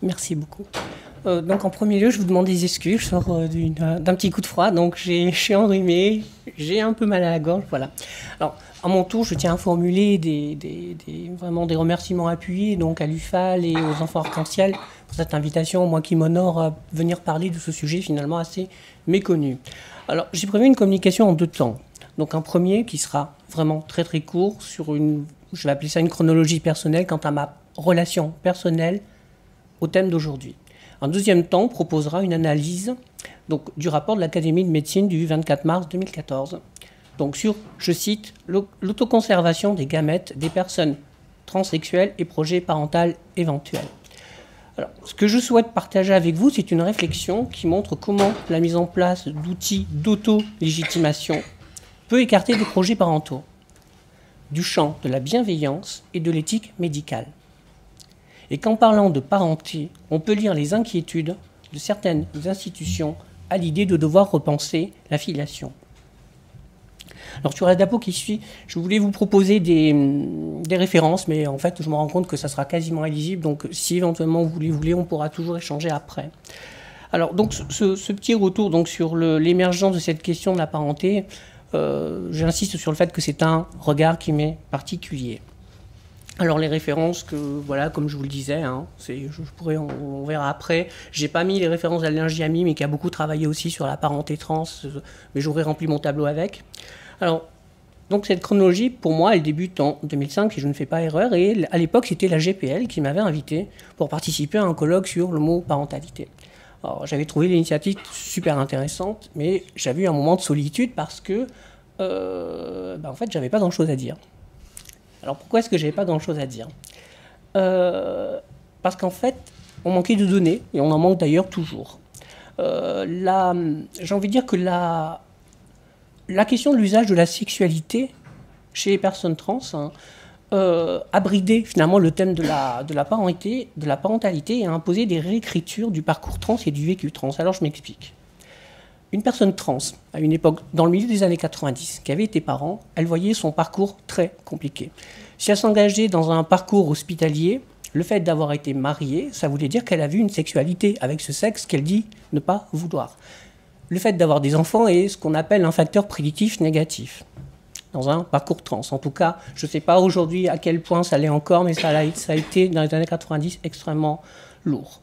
Merci beaucoup. Donc en premier lieu, je vous demande des excuses. Je sors d'un petit coup de froid, donc je suis enrhumé, j'ai un peu mal à la gorge, voilà. Alors, à mon tour, je tiens à formuler vraiment des remerciements appuyés donc à l'UFAL et aux enfants arc-en-ciel pour cette invitation, moi qui m'honore à venir parler de ce sujet finalement assez méconnu. Alors, j'ai prévu une communication en deux temps. Donc un premier qui sera vraiment très très court sur je vais appeler ça une chronologie personnelle quant à ma relation personnelle au thème d'aujourd'hui. Un deuxième temps proposera une analyse donc, du rapport de l'Académie de médecine du 24 mars 2014, donc sur, je cite, l'autoconservation des gamètes des personnes transsexuelles et projets parental éventuels. Alors, ce que je souhaite partager avec vous, c'est une réflexion qui montre comment la mise en place d'outils d'auto-légitimation peut écarter des projets parentaux du champ de la bienveillance et de l'éthique médicale. Et qu'en parlant de parenté, on peut lire les inquiétudes de certaines institutions à l'idée de devoir repenser la filiation. Alors sur la diapo qui suit, je voulais vous proposer des références, mais en fait je me rends compte que ça sera quasiment illisible, donc si éventuellement vous voulez, on pourra toujours échanger après. Alors donc ce petit retour donc, sur l'émergence de cette question de la parenté, j'insiste sur le fait que c'est un regard qui m'est particulier. Alors les références que voilà, comme je vous le disais, hein, on verra après. J'ai pas mis les références d'Alain Giamy, mais qui a beaucoup travaillé aussi sur la parenté trans, mais j'aurais rempli mon tableau avec. Alors donc cette chronologie, pour moi, elle débute en 2005, si je ne fais pas erreur, et à l'époque c'était la GPL qui m'avait invité pour participer à un colloque sur l'homoparentalité. Alors j'avais trouvé l'initiative super intéressante, mais j'avais eu un moment de solitude parce que, en fait, j'avais pas grand-chose à dire. Alors pourquoi est-ce que j'avais pas grand-chose à dire ? Parce qu'en fait, on manquait de données, et on en manque d'ailleurs toujours. J'ai envie de dire que la question de l'usage de la sexualité chez les personnes trans a bridé finalement le thème de la parentalité et a imposé des réécritures du parcours trans et du vécu trans. Alors je m'explique. Une personne trans, à une époque, dans le milieu des années 90, qui avait été parent, elle voyait son parcours très compliqué. Si elle s'engageait dans un parcours hospitalier, le fait d'avoir été mariée, ça voulait dire qu'elle avait une sexualité avec ce sexe qu'elle dit ne pas vouloir. Le fait d'avoir des enfants est ce qu'on appelle un facteur prédictif négatif dans un parcours trans. En tout cas, je ne sais pas aujourd'hui à quel point ça l'est encore, mais ça a été dans les années 90 extrêmement lourd.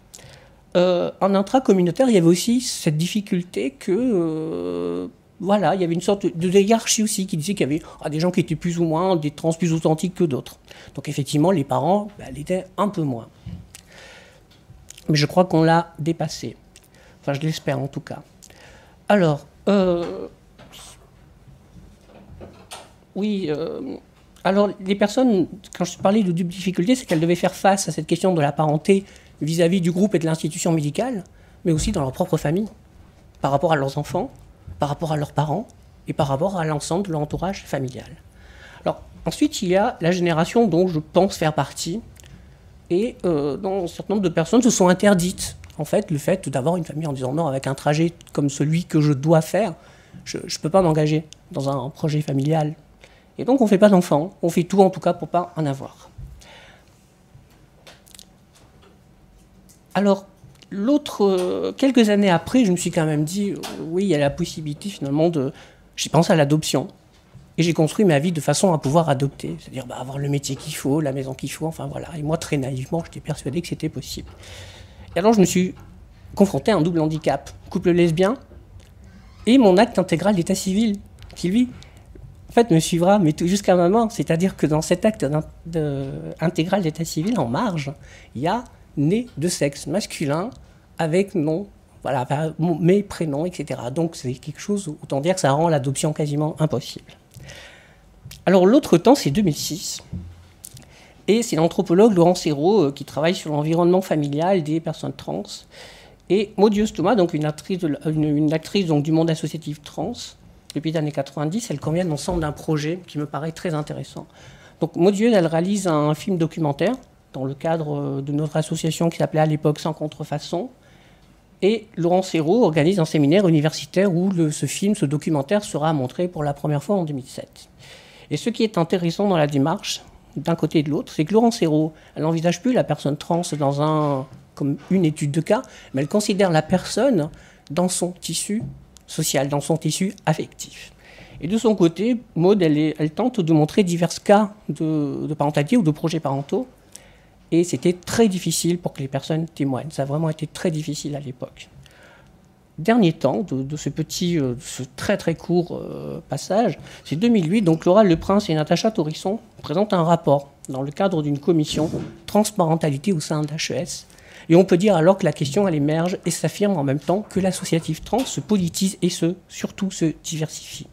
En intracommunautaire, il y avait aussi cette difficulté que, voilà, il y avait une sorte de hiérarchie aussi qui disait qu'il y avait des gens qui étaient plus ou moins, des trans plus authentiques que d'autres. Donc effectivement, les parents l'étaient un peu moins. Mais je crois qu'on l'a dépassé. Enfin, je l'espère en tout cas. Alors, alors les personnes, quand je parlais de double difficulté, c'est qu'elles devaient faire face à cette question de la parenté vis-à-vis du groupe et de l'institution médicale, mais aussi dans leur propre famille, par rapport à leurs enfants, par rapport à leurs parents et par rapport à l'ensemble de leur entourage familial. Alors, ensuite, il y a la génération dont je pense faire partie, et dont un certain nombre de personnes se sont interdites, en fait, le fait d'avoir une famille en disant non, avec un trajet comme celui que je dois faire, je ne peux pas m'engager dans un projet familial. Et donc, on ne fait pas d'enfants, on fait tout en tout cas pour ne pas en avoir. Alors, quelques années après, je me suis quand même dit, oui, il y a la possibilité finalement j'ai pensé à l'adoption. Et j'ai construit ma vie de façon à pouvoir adopter. C'est-à-dire avoir le métier qu'il faut, la maison qu'il faut, enfin voilà. Et moi, très naïvement, j'étais persuadé que c'était possible. Et alors, je me suis confronté à un double handicap. Couple lesbien et mon acte intégral d'état civil, qui lui, en fait, me suivra mais jusqu'à ma mort. C'est-à-dire que dans cet acte intégral d'état civil, en marge, il y a né de sexe masculin avec nom, voilà, mes prénoms, etc. Donc c'est quelque chose, autant dire que ça rend l'adoption quasiment impossible. Alors l'autre temps, c'est 2006, et c'est l'anthropologue Laurent Serrault qui travaille sur l'environnement familial des personnes trans, et Maud Dieuz-Thomas, donc une actrice donc, du monde associatif trans, depuis les années 90, elle convient ensemble d'un projet qui me paraît très intéressant. Donc Maud Dieuz, elle réalise un film documentaire, dans le cadre de notre association qui s'appelait à l'époque Sans Contrefaçon. Et Laurent Serrault organise un séminaire universitaire où ce documentaire sera montré pour la première fois en 2007. Et ce qui est intéressant dans la démarche, d'un côté et de l'autre, c'est que Laurent Serrault, elle n'envisage plus la personne trans dans un comme une étude de cas, mais elle considère la personne dans son tissu social, dans son tissu affectif. Et de son côté, Maud, elle tente de montrer divers cas de parentalité ou de projets parentaux. Et c'était très difficile pour que les personnes témoignent. Ça a vraiment été très difficile à l'époque. Dernier temps de ce très très court passage, c'est 2008, donc Laura Leprince et Natacha Torisson présentent un rapport dans le cadre d'une commission transparentalité au sein de l'HES. Et on peut dire alors que la question elle émerge et s'affirme en même temps que l'associatif trans se politise et surtout se diversifie.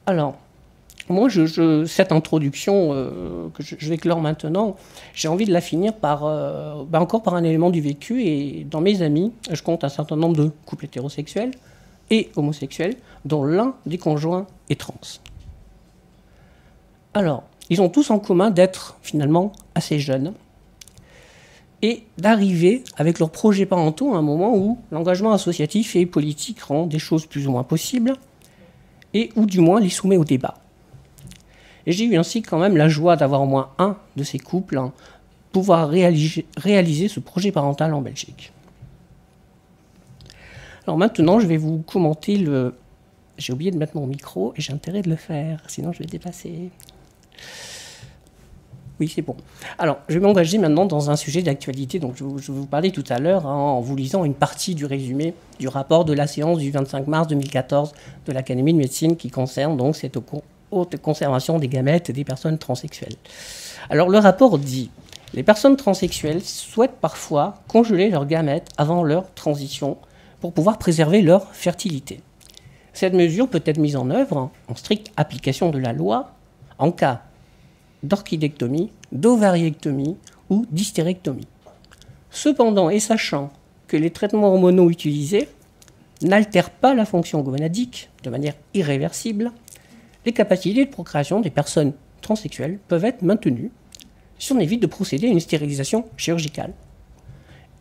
Alors, moi, cette introduction que je vais clore maintenant, j'ai envie de la finir encore par un élément du vécu. Et dans mes amis, je compte un certain nombre de couples hétérosexuels et homosexuels, dont l'un des conjoints est trans. Alors, ils ont tous en commun d'être finalement assez jeunes et d'arriver avec leurs projets parentaux à un moment où l'engagement associatif et politique rend des choses plus ou moins possibles et où du moins les soumet au débat. Et j'ai eu ainsi quand même la joie d'avoir au moins un de ces couples pouvoir réaliser ce projet parental en Belgique. Alors maintenant, je vais vous commenter le... J'ai oublié de mettre mon micro et j'ai intérêt de le faire, sinon je vais dépasser. Oui, c'est bon. Alors, je vais m'engager maintenant dans un sujet d'actualité. Donc, je vais vous parler tout à l'heure en vous lisant une partie du résumé du rapport de la séance du 25 mars 2014 de l'Académie de médecine qui concerne donc cette haute conservation des gamètes des personnes transsexuelles. Alors, le rapport dit « Les personnes transsexuelles souhaitent parfois congeler leurs gamètes avant leur transition pour pouvoir préserver leur fertilité. Cette mesure peut être mise en œuvre en stricte application de la loi en cas d'orchidectomie, d'ovariectomie ou d'hystérectomie. Cependant, et sachant que les traitements hormonaux utilisés n'altèrent pas la fonction gonadique de manière irréversible, les capacités de procréation des personnes transsexuelles peuvent être maintenues si on évite de procéder à une stérilisation chirurgicale.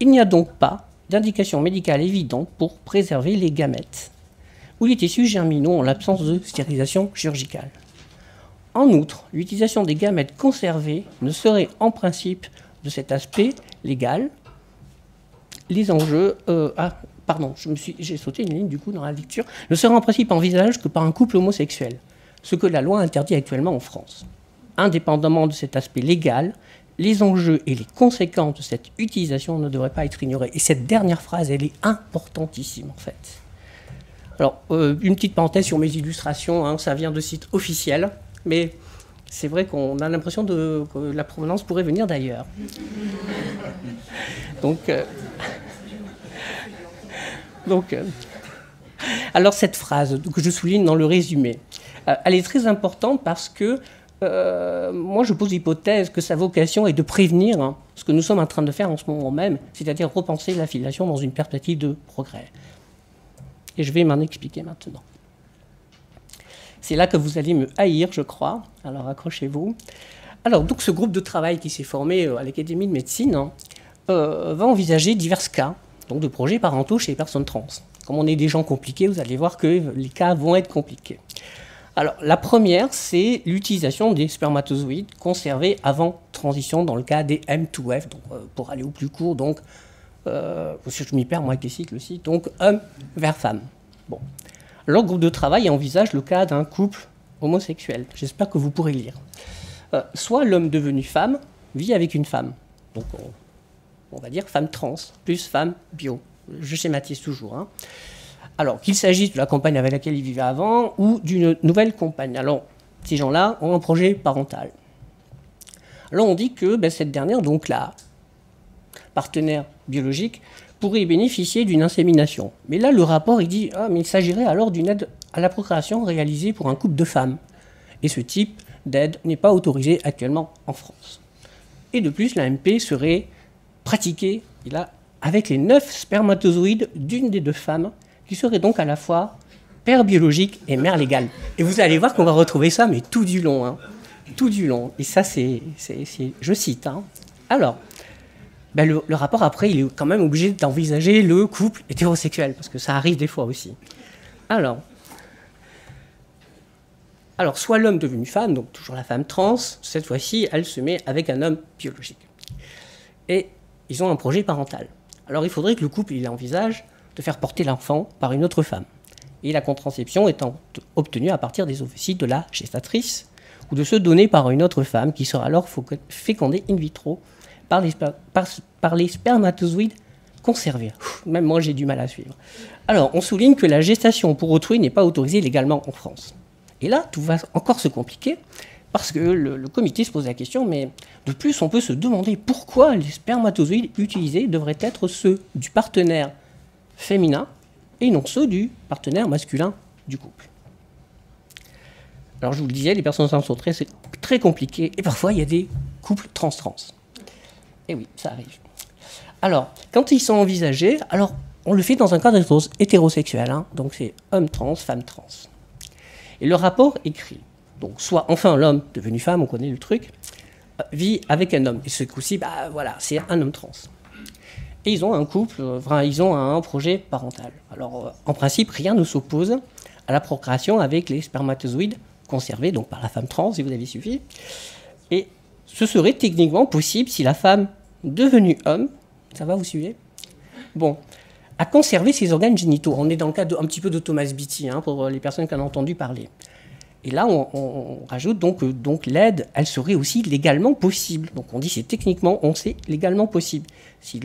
Il n'y a donc pas d'indication médicale évidente pour préserver les gamètes ou les tissus germinaux en l'absence de stérilisation chirurgicale. En outre, l'utilisation des gamètes conservées ne serait en principe, de cet aspect légal, les enjeux... j'ai sauté une ligne du coup dans la lecture, ne serait en principe envisageable que par un couple homosexuel, ce que la loi interdit actuellement en France. Indépendamment de cet aspect légal, les enjeux et les conséquences de cette utilisation ne devraient pas être ignorés. Et cette dernière phrase, elle est importantissime en fait. Alors, une petite parenthèse sur mes illustrations, ça vient de sites officiels. Mais c'est vrai qu'on a l'impression que la provenance pourrait venir d'ailleurs. Alors cette phrase que je souligne dans le résumé, elle est très importante parce que moi je pose l'hypothèse que sa vocation est de prévenir ce que nous sommes en train de faire en ce moment même, c'est-à-dire repenser la filiation dans une perspective de progrès. Et je vais m'en expliquer maintenant. C'est là que vous allez me haïr, je crois. Alors, accrochez-vous. Alors, donc, ce groupe de travail qui s'est formé à l'Académie de médecine va envisager divers cas donc, de projets parentaux chez les personnes trans. Comme on est des gens compliqués, vous allez voir que les cas vont être compliqués. Alors, la première, c'est l'utilisation des spermatozoïdes conservés avant transition dans le cas des M2F. Donc, pour aller au plus court, donc, parce que je m'y perds, moi, avec les cycles aussi, donc, homme vers femme. Bon. Leur groupe de travail envisage le cas d'un couple homosexuel. J'espère que vous pourrez lire. Soit l'homme devenu femme vit avec une femme. Donc, on va dire femme trans plus femme bio. Je schématise toujours. Alors, qu'il s'agisse de la compagne avec laquelle il vivait avant ou d'une nouvelle compagne. Alors, ces gens-là ont un projet parental. Alors, on dit que cette dernière, donc la partenaire biologique, pourrait bénéficier d'une insémination. Mais là, le rapport, il dit mais il s'agirait alors d'une aide à la procréation réalisée pour un couple de femmes. Et ce type d'aide n'est pas autorisé actuellement en France. Et de plus, l'AMP serait pratiquée avec les 9 spermatozoïdes d'une des deux femmes, qui serait donc à la fois père biologique et mère légale. Et vous allez voir qu'on va retrouver ça, mais tout du long. Tout du long. Et ça, je cite. Alors, le rapport, après, il est quand même obligé d'envisager le couple hétérosexuel, parce que ça arrive des fois aussi. Alors soit l'homme devenu femme, donc toujours la femme trans, cette fois-ci, elle se met avec un homme biologique. Et ils ont un projet parental. Alors il faudrait que le couple il envisage de faire porter l'enfant par une autre femme. Et la contraception étant obtenue à partir des ovocytes de la gestatrice ou de ceux donnés par une autre femme qui sera alors fécondée in vitro par les spermatozoïdes conservés. Même moi j'ai du mal à suivre. Alors on souligne que la gestation pour autrui n'est pas autorisée légalement en France. Et là tout va encore se compliquer parce que le comité se pose la question, mais de plus on peut se demander pourquoi les spermatozoïdes utilisés devraient être ceux du partenaire féminin et non ceux du partenaire masculin du couple. Alors je vous le disais, les personnes enceintes sont très compliquées et parfois il y a des couples trans-trans. Et oui, ça arrive. Alors, quand ils sont envisagés, alors on le fait dans un cadre hétérosexuel, hein, donc c'est homme trans, femme trans. Et le rapport écrit, donc soit enfin l'homme devenu femme, on connaît le truc, vit avec un homme. Et ce coup-ci, bah voilà, c'est un homme trans. Et ils ont un couple, ils ont un projet parental. Alors, en principe, rien ne s'oppose à la procréation avec les spermatozoïdes conservés, donc par la femme trans, si vous avez suffi. Et ce serait techniquement possible si la femme devenue homme, ça va, vous suivez? Bon, a conservé ses organes génitaux. On est dans le cas un petit peu de Thomas Beatty, hein, pour les personnes qui en ont entendu parler. Et là, on rajoute donc l'aide, elle serait aussi légalement possible. Donc on dit c'est techniquement, on sait légalement possible. Si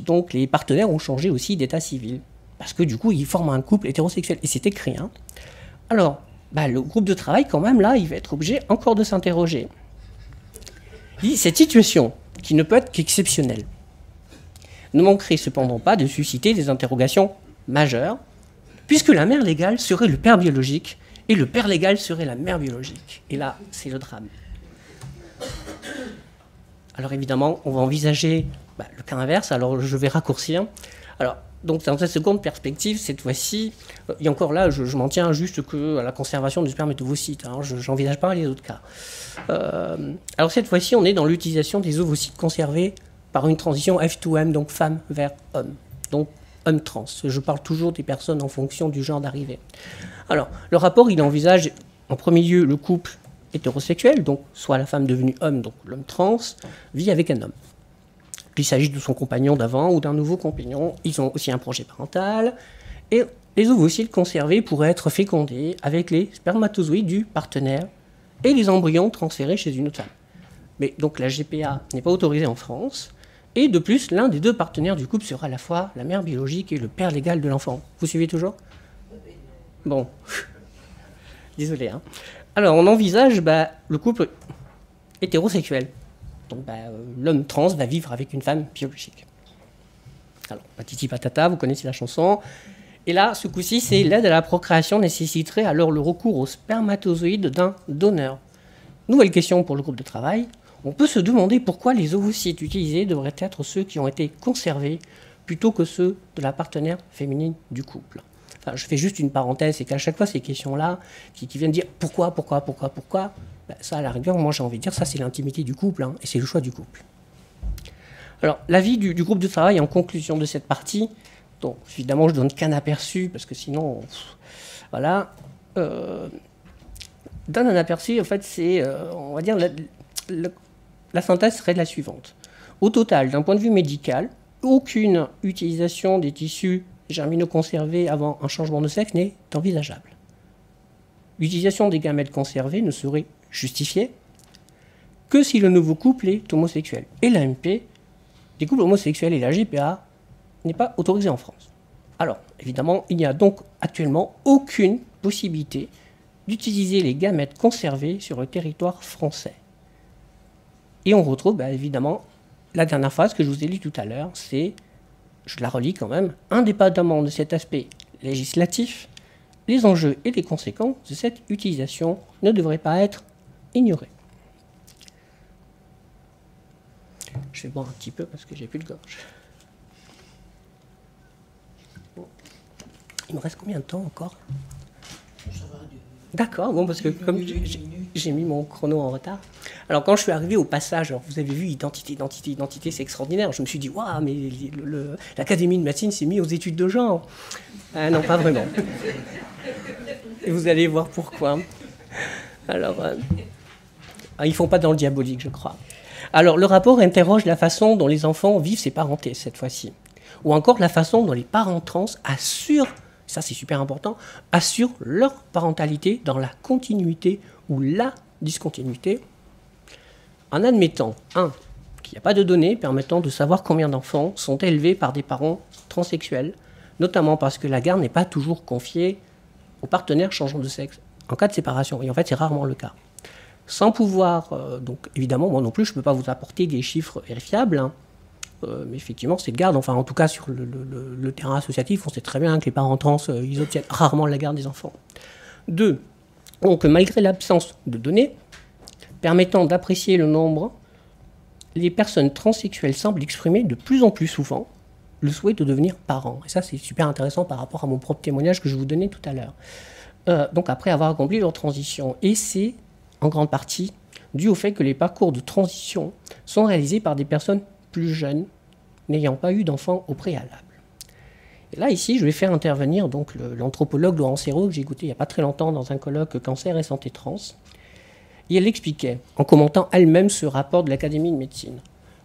donc les partenaires ont changé aussi d'état civil. Parce que du coup, ils forment un couple hétérosexuel. Et c'est écrit. Hein. Alors, le groupe de travail, quand même, là, il va être obligé encore de s'interroger. Il dit, cette situation, qui ne peut être qu'exceptionnelle, ne manquerait cependant pas de susciter des interrogations majeures, puisque la mère légale serait le père biologique, et le père légal serait la mère biologique. Et là, c'est le drame. Alors évidemment, on va envisager le cas inverse, alors je vais raccourcir. Alors, donc dans cette seconde perspective, cette fois-ci, et encore là, je m'en tiens juste à la conservation du sperme et de ovocytes, hein, je n'envisage pas les autres cas. Alors cette fois-ci, on est dans l'utilisation des ovocytes conservés par une transition F2M, donc femme vers homme, donc homme trans. Je parle toujours des personnes en fonction du genre d'arrivée. Alors, le rapport, il envisage en premier lieu le couple hétérosexuel, donc soit la femme devenue homme, donc l'homme trans, vit avec un homme. Qu'il s'agisse de son compagnon d'avant ou d'un nouveau compagnon, ils ont aussi un projet parental, et les ovocytes conservés pourraient être fécondés avec les spermatozoïdes du partenaire et les embryons transférés chez une autre femme. Mais donc la GPA n'est pas autorisée en France, et de plus, l'un des deux partenaires du couple sera à la fois la mère biologique et le père légal de l'enfant. Vous suivez toujours? Bon. Désolé. Hein. Alors, on envisage le couple hétérosexuel. Donc, l'homme trans va vivre avec une femme biologique. Alors, patiti patata, vous connaissez la chanson. Et là, ce coup-ci, c'est l'aide à la procréation nécessiterait alors le recours aux spermatozoïdes d'un donneur. Nouvelle question pour le groupe de travail. On peut se demander pourquoi les ovocytes utilisés devraient être ceux qui ont été conservés plutôt que ceux de la partenaire féminine du couple. Enfin, je fais juste une parenthèse, c'est qu'à chaque fois, ces questions-là, qui viennent dire pourquoi, ça, à la rigueur, moi, j'ai envie de dire, ça, c'est l'intimité du couple, hein, et c'est le choix du couple. Alors, l'avis du groupe de travail en conclusion de cette partie, donc, évidemment, je ne donne qu'un aperçu, parce que sinon, voilà, donne un aperçu, en fait, c'est, on va dire, la synthèse serait la suivante. Au total, d'un point de vue médical, aucune utilisation des tissus germino-conservés avant un changement de sexe n'est envisageable. L'utilisation des gamètes conservés ne serait justifiée que si le nouveau couple est homosexuel. Et l'AMP, des couples homosexuels et la GPA, n'est pas autorisée en France. Alors, évidemment, il n'y a donc actuellement aucune possibilité d'utiliser les gamètes conservés sur le territoire français. Et on retrouve, évidemment, la dernière phrase que je vous ai lue tout à l'heure, c'est, je la relis quand même, indépendamment de cet aspect législatif, les enjeux et les conséquences de cette utilisation ne devraient pas être ignorés. Je vais boire un petit peu parce que j'ai plus de gorge. Bon. Il me reste combien de temps encore? D'accord, bon, parce que comme j'ai mis mon chrono en retard. Alors, quand je suis arrivé au passage, alors vous avez vu identité, c'est extraordinaire. Je me suis dit, waouh, mais l'Académie de médecine s'est mise aux études de genre. Non, pas vraiment. Et vous allez voir pourquoi. Alors, ils ne font pas dans le diabolique, je crois. Alors, le rapport interroge la façon dont les enfants vivent ces parentés, cette fois-ci. ou encore la façon dont les parents trans assurent, ça c'est super important, assurent leur parentalité dans la continuité ou la discontinuité, en admettant, qu'il n'y a pas de données permettant de savoir combien d'enfants sont élevés par des parents transsexuels, notamment parce que la garde n'est pas toujours confiée aux partenaires changeant de sexe en cas de séparation. Et en fait, c'est rarement le cas. Sans pouvoir, donc évidemment, moi non plus, je ne peux pas vous apporter des chiffres vérifiables, mais effectivement, cette garde, enfin en tout cas sur le terrain associatif, on sait très bien que les parents trans, ils obtiennent rarement la garde des enfants. 2. Donc malgré l'absence de données permettant d'apprécier le nombre, les personnes transsexuelles semblent exprimer de plus en plus souvent le souhait de devenir parents. Et ça, c'est super intéressant par rapport à mon propre témoignage que je vous donnais tout à l'heure. Donc après avoir accompli leur transition. Et c'est en grande partie dû au fait que les parcours de transition sont réalisés par des personnes plus jeunes, n'ayant pas eu d'enfants au préalable. Et là, ici, je vais faire intervenir donc l'anthropologue Laurence Ayrault, que j'ai écouté il n'y a pas très longtemps dans un colloque Cancer et Santé Trans. Et elle expliquait, en commentant elle-même ce rapport de l'Académie de médecine,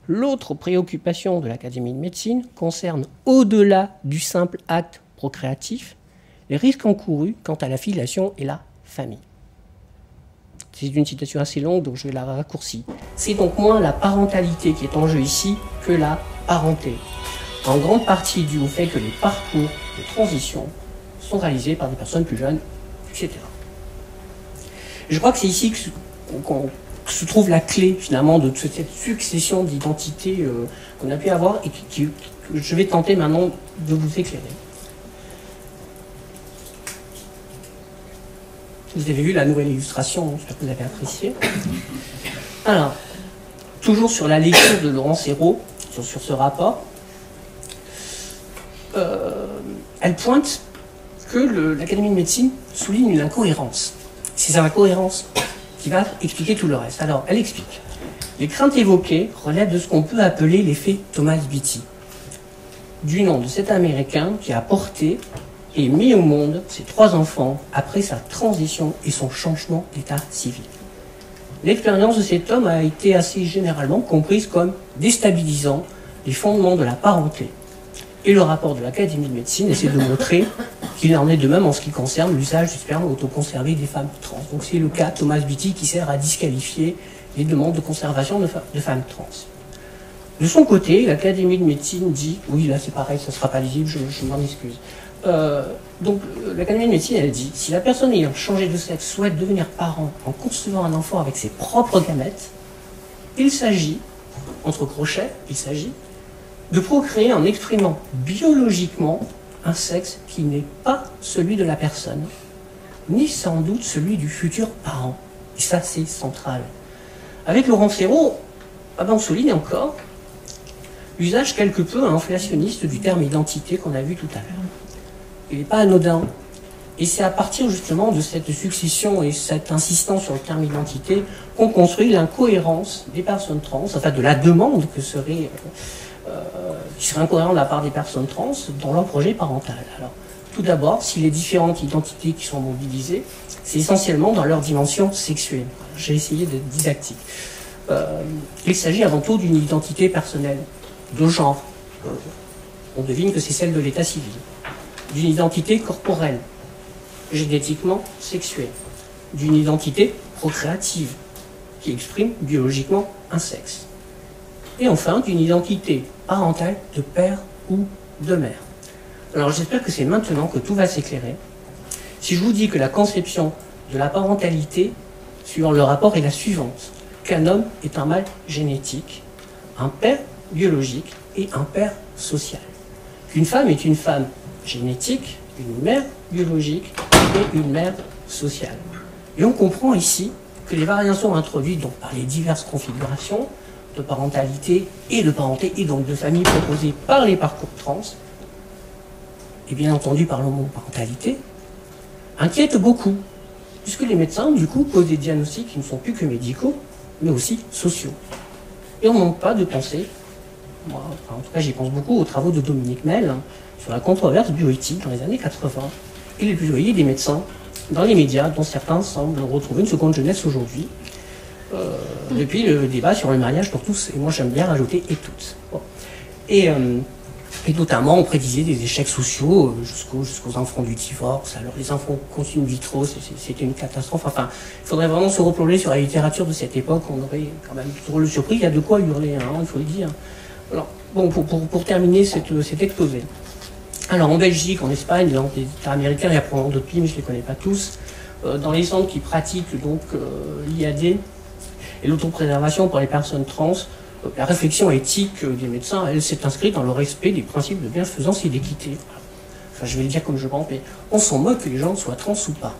l'autre préoccupation de l'Académie de médecine concerne, au-delà du simple acte procréatif, les risques encourus quant à la filiation et la famille. C'est une citation assez longue, donc je vais la raccourcir. C'est donc moins la parentalité qui est en jeu ici que la parenté, en grande partie dû au fait que les parcours de transition sont réalisés par des personnes plus jeunes, etc. Je crois que c'est ici que se trouve la clé finalement de cette succession d'identités qu'on a pu avoir et que je vais tenter maintenant de vous éclairer. Vous avez vu la nouvelle illustration, j'espère que vous avez apprécié. Alors, toujours sur la lecture de Laurence Ayrault, sur ce rapport, elle pointe que l'Académie de médecine souligne une incohérence. C'est cette incohérence qui va expliquer tout le reste. Alors, elle explique. Les craintes évoquées relèvent de ce qu'on peut appeler l'effet Thomas Beatty, du nom de cet Américain qui a porté et mis au monde ses 3 enfants après sa transition et son changement d'état civil. L'expérience de cet homme a été assez généralement comprise comme déstabilisant les fondements de la parenté. Et le rapport de l'Académie de médecine essaie de montrer qu'il en est de même en ce qui concerne l'usage du sperme autoconservé des femmes trans. Donc c'est le cas Thomas Beatty qui sert à disqualifier les demandes de conservation de femmes trans. De son côté, l'Académie de médecine dit, oui là c'est pareil, ça ne sera pas lisible, je m'en excuse. Donc l'Académie de médecine, elle dit, si la personne ayant changé de sexe souhaite devenir parent en concevant un enfant avec ses propres gamètes, il s'agit, entre crochets, de procréer en exprimant biologiquement un sexe qui n'est pas celui de la personne, ni sans doute celui du futur parent. Et ça, c'est central. Avec Laurence Ayrault, on souligne encore l'usage quelque peu inflationniste du terme identité qu'on a vu tout à l'heure. Il n'est pas anodin. Et c'est à partir justement de cette succession et cette insistance sur le terme identité qu'on construit l'incohérence des personnes trans, enfin de la demande qui serait incohérente de la part des personnes trans dans leur projet parental. Alors, tout d'abord, si les différentes identités qui sont mobilisées, c'est essentiellement dans leur dimension sexuelle. J'ai essayé d'être didactique. Il s'agit avant tout d'une identité personnelle, de genre. On devine que c'est celle de l'état civil. D'une identité corporelle, génétiquement sexuelle. D'une identité procréative, qui exprime biologiquement un sexe. Et enfin, d'une identité parentale de père ou de mère. Alors j'espère que c'est maintenant que tout va s'éclairer. Si je vous dis que la conception de la parentalité, suivant le rapport, est la suivante. Qu'un homme est un mâle génétique, un père biologique et un père social. Qu'une femme est une femme génétique, une mère biologique et une mère sociale. Et on comprend ici que les variations introduites donc, par les diverses configurations de parentalité et de parenté, et donc de famille proposées par les parcours trans, et bien entendu par l'homoparentalité, inquiètent beaucoup, puisque les médecins, du coup, posent des diagnostics qui ne sont plus que médicaux, mais aussi sociaux. Et on ne manque pas de penser, moi, en tout cas j'y pense beaucoup, aux travaux de Dominique Mel, sur la controverse bioéthique dans les années 80, et les plaidoyers des médecins dans les médias, dont certains semblent retrouver une seconde jeunesse aujourd'hui, depuis le débat sur le mariage pour tous, et moi j'aime bien rajouter « et toutes ». Bon. Et Et notamment, on prédisait des échecs sociaux jusqu'aux enfants du divorce. Alors, les enfants conçus in vitro, c'était une catastrophe. Enfin, il faudrait vraiment se replonger sur la littérature de cette époque. On aurait quand même drôle de surprise. Il y a de quoi hurler, hein, il faut le dire. Alors, bon, pour terminer cet exposé. Alors, en Belgique, en Espagne, dans les États américains, il y a probablement d'autres pays, mais je ne les connais pas tous. Dans les centres qui pratiquent donc l'IAD et l'autopréservation pour les personnes trans, la réflexion éthique des médecins, elle s'est inscrite dans le respect des principes de bienfaisance et d'équité. Enfin, je vais le dire comme je pense, mais on s'en moque que les gens soient trans ou pas.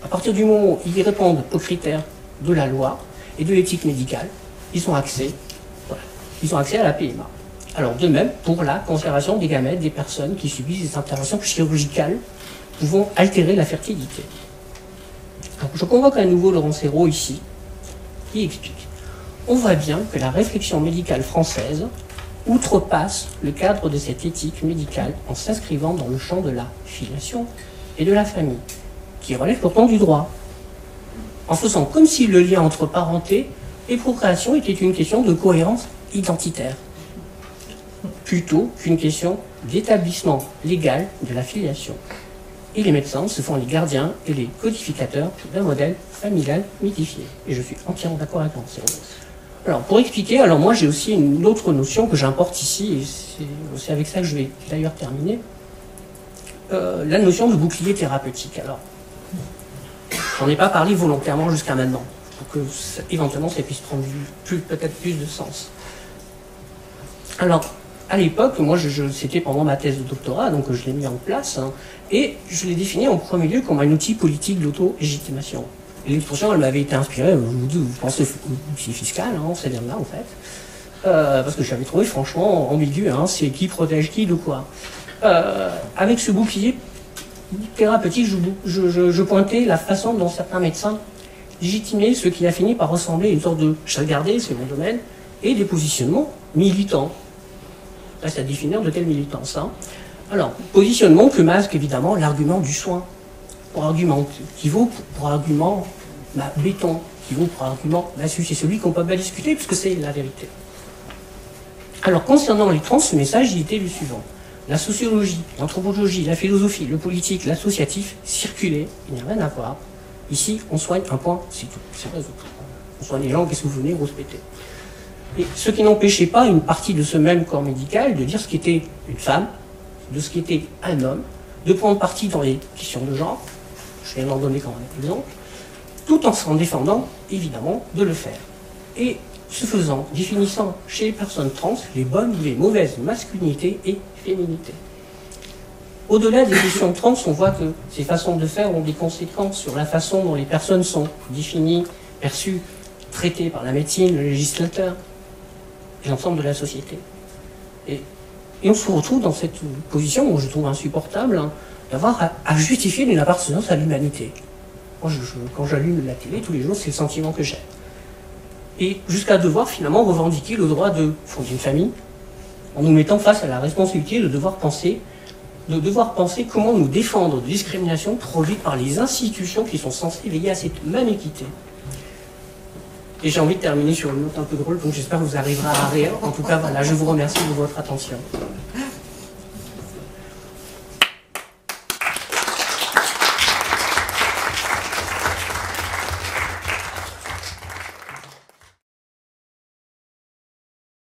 À partir du moment où ils répondent aux critères de la loi et de l'éthique médicale, ils ont accès, voilà, ils ont accès à la PMA. Alors, de même, pour la conservation des gamètes des personnes qui subissent des interventions chirurgicales pouvant altérer la fertilité. Donc, je convoque à nouveau Laurent Serrault ici, qui explique. On voit bien que la réflexion médicale française outrepasse le cadre de cette éthique médicale en s'inscrivant dans le champ de la filiation et de la famille, qui relève pourtant du droit, en faisant comme si le lien entre parenté et procréation était une question de cohérence identitaire, plutôt qu'une question d'établissement légal de la filiation. Et les médecins se font les gardiens et les codificateurs d'un modèle familial mythifié. Et je suis entièrement d'accord avec Laurent Serrault. Alors, pour expliquer, alors moi j'ai aussi une autre notion que j'importe ici, et c'est avec ça que je vais d'ailleurs terminer, la notion de bouclier thérapeutique. Alors, j'en ai pas parlé volontairement jusqu'à maintenant, pour que éventuellement ça puisse prendre peut-être plus de sens. Alors, à l'époque, moi c'était pendant ma thèse de doctorat, donc je l'ai mis en place, hein, et je l'ai défini en premier lieu comme un outil politique d'auto-légitimation. Et l'expression, elle m'avait été inspirée, vous pensez outil fiscal, hein, c'est bien là en fait, parce que j'avais trouvé franchement ambigu, hein, c'est qui protège qui de quoi. Avec ce bouclier thérapeutique, je pointais la façon dont certains médecins légitimaient ce qui a fini par ressembler à une sorte de chalgardé, c'est mon domaine, et des positionnements militants. Reste à définir de quelle militance. Hein. Alors, positionnement que masque évidemment l'argument du soin. Pour argument qui vaut pour argument béton, qui vaut pour argument là-dessus. C'est celui qu'on ne peut pas discuter puisque c'est la vérité. Alors, concernant les trans, ce message, il était le suivant. La sociologie, l'anthropologie, la philosophie, le politique, l'associatif circulaient, il n'y a rien à voir. Ici, on soigne un point, c'est tout. C'est vrai, on soigne les gens, qu'est-ce que vous venez, grosse pété. Et ce qui n'empêchait pas une partie de ce même corps médical de dire ce qu'était une femme, de ce qu'était un homme, de prendre parti dans les questions de genre, je viens d'en donner quand même un exemple, tout en s'en défendant, évidemment, de le faire. Et ce faisant, définissant chez les personnes trans les bonnes ou les mauvaises masculinités et féminités. Au-delà des questions trans, on voit que ces façons de faire ont des conséquences sur la façon dont les personnes sont définies, perçues, traitées par la médecine, le législateur et l'ensemble de la société. Et on se retrouve dans cette position où je trouve insupportable, hein, d'avoir à justifier une appartenance à l'humanité. Moi, quand j'allume la télé tous les jours, c'est le sentiment que j'ai. Et jusqu'à devoir finalement revendiquer le droit de fonder une famille, en nous mettant face à la responsabilité de devoir penser comment nous défendre de discriminations produites par les institutions qui sont censées veiller à cette même équité. Et j'ai envie de terminer sur une note un peu drôle, donc j'espère que vous arriverez à rire. En tout cas, voilà, je vous remercie de votre attention.